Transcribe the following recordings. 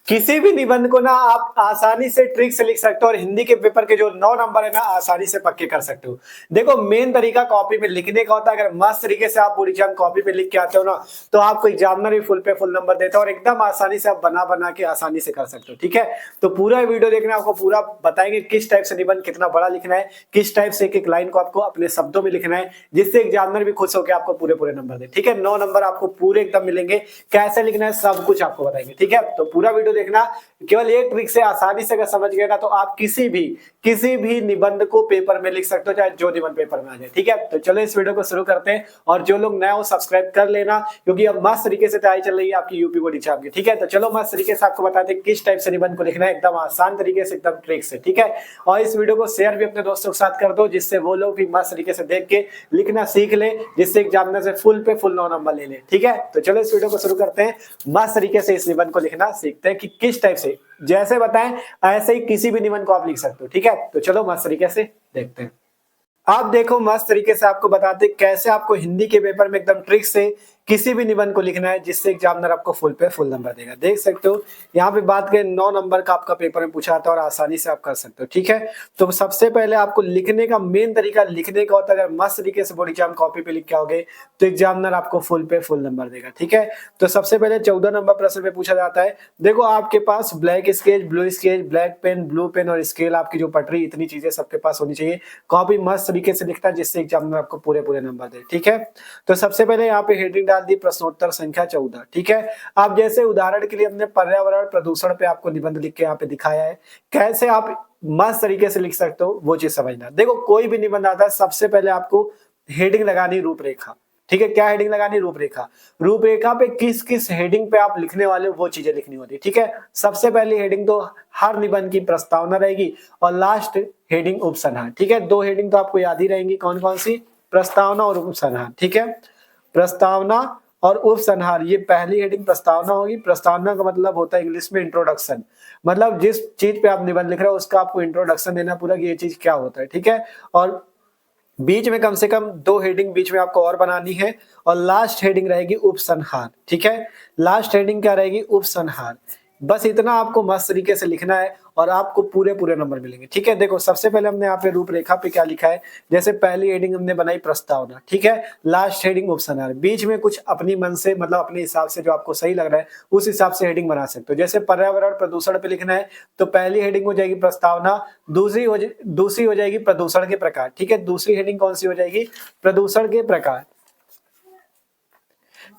किसी भी निबंध को ना आप आसानी से ट्रिक से लिख सकते हो और हिंदी के पेपर के जो 9 नंबर है ना आसानी से पक्के कर सकते हो। देखो मेन तरीका कॉपी में लिखने का होता है। अगर मस्त तरीके से आप पूरी एग्जाम कॉपी पे लिख के आते हो ना तो आपको एग्जामिनर भी फुल पे फुल नंबर देता है और एकदम आसानी से आप बना बना के आसानी से कर सकते हो। ठीक है, तो पूरा वीडियो देखना, आपको पूरा बताएंगे किस टाइप से निबंध कितना बड़ा लिखना है, किस टाइप से एक एक लाइन को आपको अपने शब्दों में लिखना है, जिससे एग्जामिनर भी खुश होकर आपको पूरे पूरे नंबर दे। ठीक है, 9 नंबर आपको पूरे एकदम मिलेंगे। कैसे लिखना है सब कुछ आपको बताएंगे। ठीक है, तो पूरा वीडियो देखना। केवल एक ट्रिक से आसानी से अगर समझ गए ना तो आप किसी भी निबंध को पेपर में लिख सकते हो, चाहे जो निबंध पेपर में आ जाए। ठीक है, तो चलो इस वीडियो को शुरू करते हैं और जो लोग नए हो सब्सक्राइब कर लेना, क्योंकि अब मस्त तरीके से तैयारी चल रही है आपकी यूपी बोर्ड एग्जाम की। ठीक है, तो चलो मस्त तरीके से आपको बताते हैं किस टाइप से निबंध को लिखना है, एकदम आसान तरीके से, एकदम ट्रिक से। ठीक है, और इस वीडियो को शेयर भी अपने दोस्तों के साथ कर दो, जिससे वो लोग भी मस्त तरीके से देख के लिखना सीख ले, जिससे एग्जामिनर से फुल पे फुल 9 नंबर ले ले। ठीक है, तो चलो इस वीडियो को शुरू करते हैं। मस्त तरीके से इस निबंध को लिखना सीखते हैं कि किस टाइप से, जैसे बताएं ऐसे ही किसी भी निबंध को आप लिख सकते हो। ठीक है, तो चलो मस्त तरीके से देखते हैं। आप देखो मस्त तरीके से आपको बताते हैं कैसे आपको हिंदी के पेपर में एकदम ट्रिक से किसी भी निबंध को लिखना है, जिससे एग्जामिनर आपको फुल पे फुल नंबर देगा। देख सकते हो यहाँ पे बात करें 9 नंबर का आपका पेपर में पूछा आता है और आसानी से आप कर सकते हो। ठीक है, तो सबसे पहले आपको लिखने का मेन तरीका लिखने का होता है। अगर मस्त तरीके से बोर्ड एग्जाम कॉपी पे लिख के आओगे तो एग्जामिनर आपको फुल पे फुल नंबर देगा। ठीक है, तो सबसे पहले 14 नंबर प्रश्न पे पूछा जाता है। देखो आपके पास black sketch, blue sketch, black pen, blue pen और स्केल, आपकी जो पटरी, इतनी चीजें सबके पास होनी चाहिए। कॉपी मस्त तरीके से लिखता है जिससे एग्जामिनर आपको पूरे पूरे नंबर दे। ठीक है, तो सबसे पहले यहाँ पे हेडिंग डाल दी प्रश्नोत्तर संख्या 14। ठीक है, अब जैसे उदाहरण के लिए हमने पर्यावरण प्रदूषण पे आपको निबंध लिख के यहाँ पे दिखाया है, कैसे आप मस्त तरीके से लिख सकते हो वो चीज समझना। देखो कोई भी निबंध आता है सबसे पहले आपको हेडिंग लगानी, रूपरेखा। ठीक है, क्या हेडिंग लगानी? रूपरेखा। रूपरेखा पे किस किस हेडिंग पे आप लिखने वाले हो वो चीजें लिखनी होती है। ठीक है, सबसे पहली हेडिंग तो हर निबंध की प्रस्तावना रहेगी और लास्ट हेडिंग उपसंहार। ठीक है, दो हेडिंग तो आपको याद ही रहेंगी, कौन कौन सी? प्रस्तावना और उपसंहार। ठीक है, प्रस्तावना और उपसंहार, ये पहली हेडिंग प्रस्तावना होगी। प्रस्तावना का मतलब होता है इंग्लिश में इंट्रोडक्शन, मतलब जिस चीज पे आप निबंध लिख रहे हो उसका आपको इंट्रोडक्शन देना पूरा कि ये चीज क्या होता है। ठीक है, और बीच में कम से कम 2 हेडिंग बीच में आपको और बनानी है और लास्ट हेडिंग रहेगी उपसंहार। ठीक है, लास्ट हेडिंग क्या रहेगी? उपसंहार। बस इतना आपको मस्त तरीके से लिखना है और आपको पूरे पूरे नंबर मिलेंगे। ठीक है, देखो सबसे पहले हमने यहाँ पे रूपरेखा पे क्या लिखा है, जैसे पहली हेडिंग हमने बनाई प्रस्तावना। ठीक है, लास्ट हेडिंग उपसंहार। बीच में कुछ अपनी मन से, मतलब अपने हिसाब से जो आपको सही लग रहा है उस हिसाब से हेडिंग बना सकते हो। जैसे पर्यावरण प्रदूषण पे लिखना है तो पहली हेडिंग हो जाएगी प्रस्तावना, दूसरी हो जाएगी प्रदूषण के प्रकार। ठीक है, दूसरी हेडिंग कौन सी हो जाएगी? प्रदूषण के प्रकार।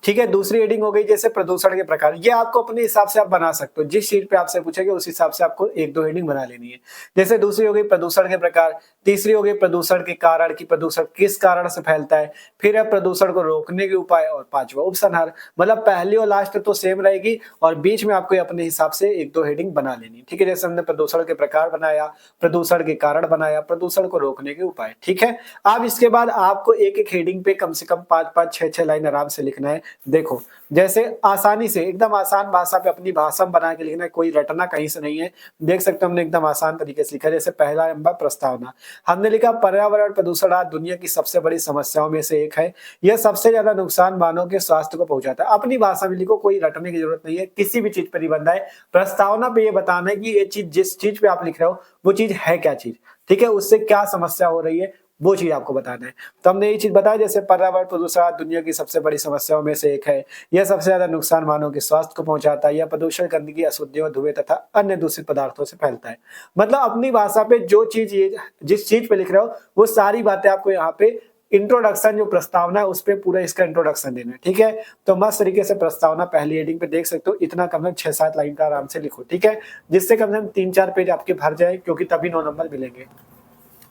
ठीक है, दूसरी हेडिंग हो गई जैसे प्रदूषण के प्रकार। ये आपको अपने हिसाब से आप बना सकते हो, जिस शीट पे आपसे पूछेंगे उस हिसाब से आपको एक दो हेडिंग बना लेनी है। जैसे दूसरी हो गई प्रदूषण के प्रकार, तीसरी हो गई प्रदूषण के कारण की प्रदूषण किस कारण से फैलता है, फिर है प्रदूषण को रोकने के उपाय, और पांचवा उपसंहार। मतलब पहली और लास्ट तो सेम रहेगी और बीच में आपको अपने हिसाब से एक दो हेडिंग बना लेनी। ठीक है, जैसे हमने प्रदूषण के प्रकार बनाया, प्रदूषण के कारण बनाया, प्रदूषण को रोकने के उपाय। ठीक है, अब इसके बाद आपको एक एक हेडिंग पे कम से कम 5-5, 6-6 लाइन आराम से लिखना है। देखो जैसे आसानी से एकदम आसान भाषा पे अपनी भाषा में बना के लिखना है, कोई रटना कहीं से नहीं है। देख सकते हो हमने एकदम आसान तरीके से लिखा है। जैसे पहला नंबर प्रस्तावना, हमने लिखा पर्यावरण प्रदूषण आज दुनिया की सबसे बड़ी समस्याओं में से एक है। यह सबसे ज्यादा नुकसान मानव के स्वास्थ्य को पहुंचाता है। अपनी भाषा में लिखो, कोई रटने की जरूरत नहीं है, किसी भी चीज पर निबंध है। प्रस्तावना पे ये बताना है कि ये चीज, जिस चीज पे आप लिख रहे हो वो चीज है क्या चीज। ठीक है, उससे क्या समस्या हो रही है वो चीज आपको बताना है। तो हमने ये चीज बताया, जैसे पर्यावरण प्रदूषण दुनिया की सबसे बड़ी समस्याओं में से एक है। यह सबसे ज्यादा नुकसान मानव के स्वास्थ्य को पहुंचाता है। यह प्रदूषण गंदगी, अशुद्धियों, धुएं तथा अन्य दूषित पदार्थों से फैलता है। मतलब अपनी भाषा पे जो चीज, ये जिस चीज पे लिख रहे हो वो सारी बातें आपको यहाँ पे इंट्रोडक्शन, जो प्रस्तावना है उस पर पूरा इसका इंट्रोडक्शन देना है। ठीक है, तो मस्त तरीके से प्रस्तावना पहली हेडिंग पे देख सकते हो, इतना कम से कम 6-7 लाइन का आराम से लिखो। ठीक है, जिससे कम से कम 3-4 पेज आपके भर जाए, क्योंकि तभी 9 नंबर मिलेंगे।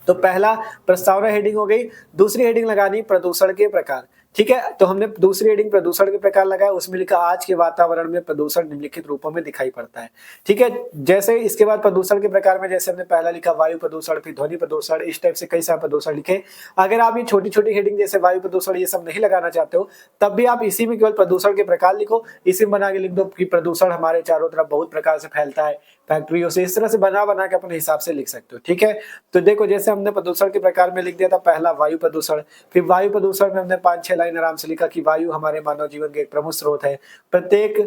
तो पहला प्रस्तावना हेडिंग हो गई। दूसरी हेडिंग लगानी प्रदूषण के प्रकार। ठीक है, तो हमने दूसरी हेडिंग प्रदूषण के प्रकार लगाया, उसमें लिखा आज के वातावरण में प्रदूषण निम्नलिखित रूपों में दिखाई पड़ता है। ठीक है, जैसे इसके बाद प्रदूषण के प्रकार में जैसे हमने पहला लिखा वायु प्रदूषण, फिर ध्वनि प्रदूषण, इस टाइप से कई सारे प्रदूषण लिखे। अगर आप ये छोटी छोटी हेडिंग जैसे वायु प्रदूषण ये सब नहीं लगाना चाहते हो, तब भी आप इसी में केवल प्रदूषण के प्रकार लिखो, इसी में बना के लिख दो कि प्रदूषण हमारे चारों तरफ बहुत प्रकार से फैलता है, फैक्ट्रियों से। इस तरह से बना बना के अपने हिसाब से लिख सकते हो। ठीक है, तो देखो जैसे हमने प्रदूषण के प्रकार में लिख दिया था पहला वायु प्रदूषण, फिर वायु प्रदूषण में हमने 5-6 लाइन आराम से लिखा कि वायु हमारे मानव जीवन के एक प्रमुख स्रोत है। प्रत्येक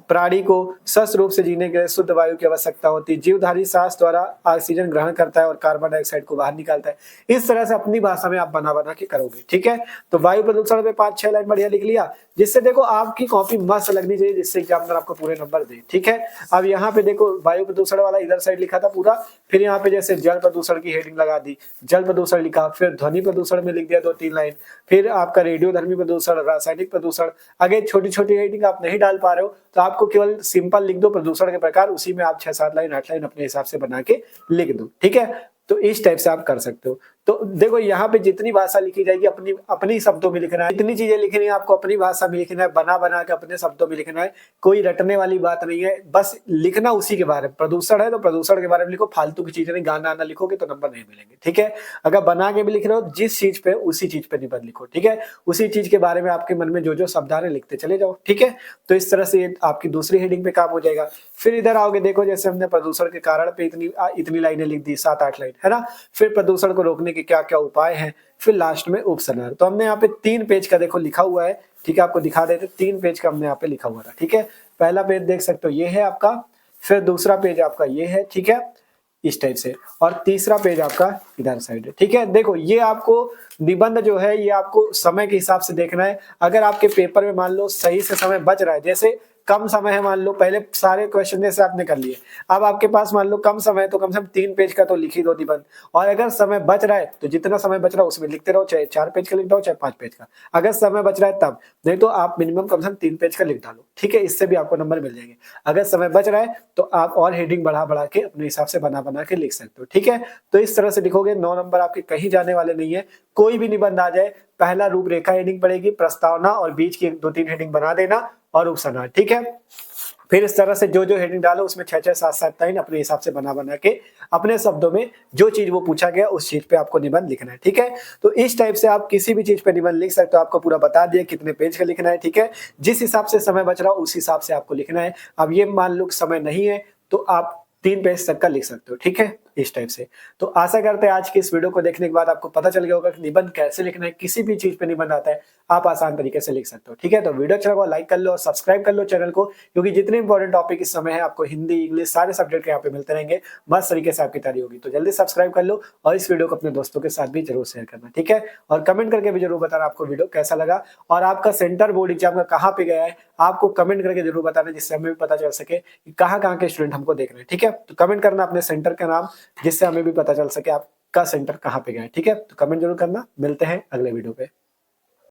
प्राणी को स्वस्थ रूप से जीने के लिए शुद्ध वायु की आवश्यकता होती है। जीवधारी सांस द्वारा ऑक्सीजन ग्रहण करता है और कार्बन डाइऑक्साइड को बाहर निकालता है। इस तरह से अपनी भाषा में आप बना बना के करोगे, ठीक है। तो वायु प्रदूषण पे 5-6 लाइन बढ़िया लिख लिया, जिससे देखो आपकी कॉपी मस्त लगनी चाहिए, जिससे एग्जामिनर आपको पूरे नंबर दे, ठीक है। अब यहाँ पे देखो वायु प्रदूषण वाला इधर साइड लिखा था पूरा, फिर यहाँ पे जैसे जल प्रदूषण की हेडिंग लगा दी, जल प्रदूषण लिखा, फिर ध्वनि प्रदूषण में लिख दिया 2-3 लाइन, फिर आपका रेडियोधर्मी प्रदूषण, रासायनिक प्रदूषण। अगर छोटी छोटी हेडिंग आप नहीं डाल पा रहे हो तो आपको केवल सिंपल लिख दो प्रदूषण के प्रकार, उसी में आप 6-7 लाइन 8 लाइन अपने हिसाब से बना के लिख दो, ठीक है। तो इस टाइप से आप कर सकते हो। तो देखो यहाँ पे जितनी भाषा लिखी जाएगी अपनी अपनी शब्दों में लिखना है, इतनी चीजें लिखनी है आपको, अपनी भाषा में लिखना है, बना बना के अपने शब्दों में लिखना है। कोई रटने वाली बात नहीं है, बस लिखना उसी के बारे में। प्रदूषण है तो प्रदूषण के बारे में लिखो, फालतू की चीजें नहीं, गाना आना लिखोगे तो नंबर नहीं मिलेंगे, ठीक है। अगर बना के भी लिख रहे हो जिस चीज पे, उसी चीज पे निबंध लिखो, ठीक है। उसी चीज के बारे में आपके मन में जो जो शब्द आ रहे लिखते चले जाओ, ठीक है। तो इस तरह से ये आपकी दूसरी हेडिंग पे काम हो जाएगा। फिर इधर आओगे, देखो जैसे हमने प्रदूषण के कारण पे इतनी लाइनें लिख दी, 7-8 लाइन, है ना। फिर प्रदूषण को रोकने के क्या क्या उपाय हैं, फिर लास्ट में उपसंहार। तो हमने यहाँ पे 3 पेज का देखो लिखा हुआ है, ठीक है। आपको दिखा देते, 3 पेज का हमने यहाँ पे लिखा हुआ था, ठीक है। पहला पेज देख सकते हो ये है आपका, फिर दूसरा पेज आपका ये है, ठीक है, इस टाइप से, और तीसरा पेज आपका इधर साइड है, ठीक है। देखो ये आपको निबंध जो है ये आपको समय के हिसाब से देखना है। अगर आपके पेपर में मान लो सही से समय बच रहा है, जैसे कम समय है, मान लो पहले सारे क्वेश्चन जैसे आपने कर लिए, अब आपके पास मान लो कम समय है तो कम से कम 3 पेज का तो लिख ही दो निबंध। और अगर समय बच रहा है तो जितना समय बच रहा है उसमें लिखते रहो, चाहे 4 पेज का लिख दो चाहे 5 पेज का, अगर समय बच रहा है तब। नहीं तो आप मिनिमम कम से कम 3 पेज का लिख डालो, ठीक है। इससे भी आपको नंबर मिल जाएंगे। अगर समय बच रहा है तो आप और हेडिंग बढ़ा बढ़ा के अपने हिसाब से बना बना के लिख सकते हो, ठीक है। तो इस तरह से लिखोगे 9 नंबर आपके कहीं जाने वाले नहीं है। कोई भी निबंध आ जाए, पहला रूपरेखा हेडिंग पड़ेगी, प्रस्तावना और बीच की 2-3 हेडिंग बना देना और उपसंहार, ठीक है। फिर इस तरह से जो जो हेडिंग डालो उसमें 6-6, 7-7 लाइन अपने हिसाब से बना बना के अपने शब्दों में जो चीज वो पूछा गया उस चीज पे आपको निबंध लिखना है, ठीक है। तो इस टाइप से आप किसी भी चीज पे निबंध लिख सकते हो। आपको पूरा बता दिया कितने पेज का लिखना है, ठीक है। जिस हिसाब से समय बच रहा हो उस हिसाब से आपको लिखना है। अब ये मान लो समय नहीं है तो आप 3 पेज तक का लिख सकते हो, ठीक है, इस टाइप से। तो आशा करते हैं आज की इस वीडियो को देखने के बाद आपको पता चल गया होगा कि निबंध कैसे लिखना है। किसी भी चीज पे निबंध आता है आप आसान तरीके से लिख सकते हो, ठीक है। तो वीडियो अच्छा लगा लाइक कर लो और सब्सक्राइब कर लो चैनल को, क्योंकि जितने इंपॉर्टेंट टॉपिक इस समय है आपको हिंदी इंग्लिश सारे सब्जेक्ट यहाँ पे मिलते रहेंगे। मस्त तरीके से आपकी तैयारी होगी। तो जल्दी सब्सक्राइब कर लो और इस वीडियो को अपने दोस्तों के साथ भी जरूर शेयर करना, ठीक है। और कमेंट करके भी जरूर बताना आपको वीडियो कैसा लगा और आपका सेंटर बोर्ड एग्जाम का कहाँ पे गया है, आपको कमेंट करके जरूर बताना, जिससे हमें भी पता चल सके कि कहाँ कहाँ के स्टूडेंट हमको देख रहे हैं, ठीक है। तो कमेंट करना अपने सेंटर का नाम, जिससे हमें भी पता चल सके आपका सेंटर कहाँ पे गया है, ठीक है। तो कमेंट जरूर करना। मिलते हैं अगले वीडियो पे।